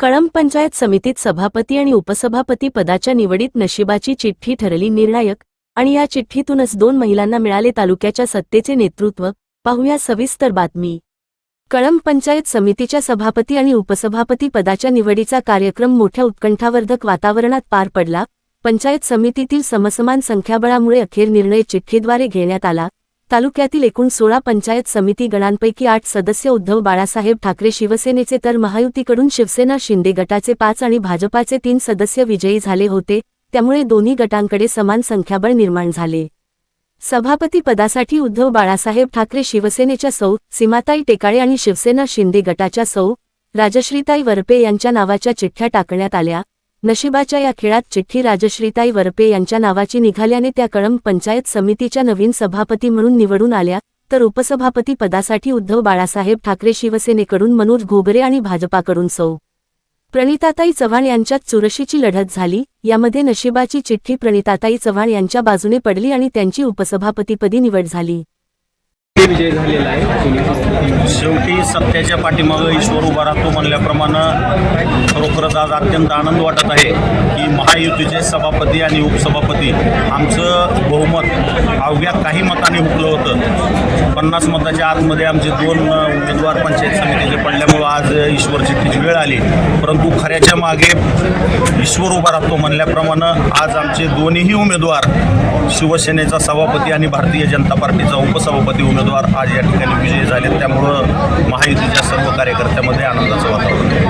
कळंब पंचायत समितीत सभापती आणि उपसभापती पदाच्या निवडीत नशिबाची चिठ्ठी ठरली निर्णायक आणि या चिठ्ठीतूनच 2 महिलांना मिळाले तालुक्याच्या सत्तेचे नेतृत्व। पाहूया सविस्तर बातमी। कळंब पंचायत समितीच्या सभापती आणि उपसभापती पदाच्या निवडीचा कार्यक्रम मोठ्या उत्कंठावर्धक वातावरणात पार पडला। पंचायत समितीतील समसमान संख्याबळामुळे अखेर निर्णय चिठ्ठीद्वारे घेण्यात आला। तालुक्यातील एकूण 16 पंचायत समिती गणांपैकी 8 सदस्य उद्धव बाळासाहेब ठाकरे शिवसेनेचे तर महायुतीकडून शिवसेना शिंदे गटाचे 5 आणि भाजपाचे 3 सदस्य विजयी झाले होते, त्यामुळे दोन्ही गटांकडे समान संख्याबळ निर्माण झाले। सभापती पदासाठी उद्धव बाळासाहेब ठाकरे शिवसेनेच्या सौ सीमाताई टेकाळे आणि शिवसेना शिंदे गटाच्या सौ राजश्रीताई वरपे यांच्या नावाच्या चिठ्ठ्या टाकण्यात आल्या। नशिबाच्या या खेळात चिठ्ठी राजश्रीताई वरपे यांच्या नावाची निघाल्याने त्या कळंब पंचायत समितीच्या नवीन सभापती म्हणून निवडून आल्या, तर उपसभापती पदासाठी उद्धव बाळासाहेब ठाकरे शिवसेनेकडून मनोज घोगरे आणि भाजपाकडून सौ प्रणिताताई चव्हाण यांच्यात चुरशीची लढत झाली। यामध्ये नशिबाची चिठ्ठी प्रणिताताई चव्हाण यांच्या बाजूने पडली आणि त्यांची उपसभापतीपदी निवड झाली। विजय झालेला आहे। शेवटी सत्याच्या पाठीमागे ईश्वर उभा राहतो म्हणल्याप्रमाणे खरोखरच आज अत्यंत आनंद वाटत आहे की महायुतीचे सभापती आणि उपसभापती आमचं बहुमत अवघ्या काही मतांनी हुकलं होतं। 50 मताच्या आतमध्ये आमचे 2 उमेदवार पंचायत समितीचे पडल्यामुळं आज ईश्वर चिठ्ठीची वेळ आली, परंतु खऱ्याच्या मागे ईश्वर उभा राहतो म्हणल्याप्रमाणे आज आमचे दोन्हीही उमेदवार शिवसेनेचा सभापती आणि भारतीय जनता पार्टीचा उपसभापती उमेदवार आज या ठिकाणी विजयी झाले। त्यामुळं महायुतीच्या सर्व कार्यकर्त्यामध्ये आनंदाचं वातावरण आहे।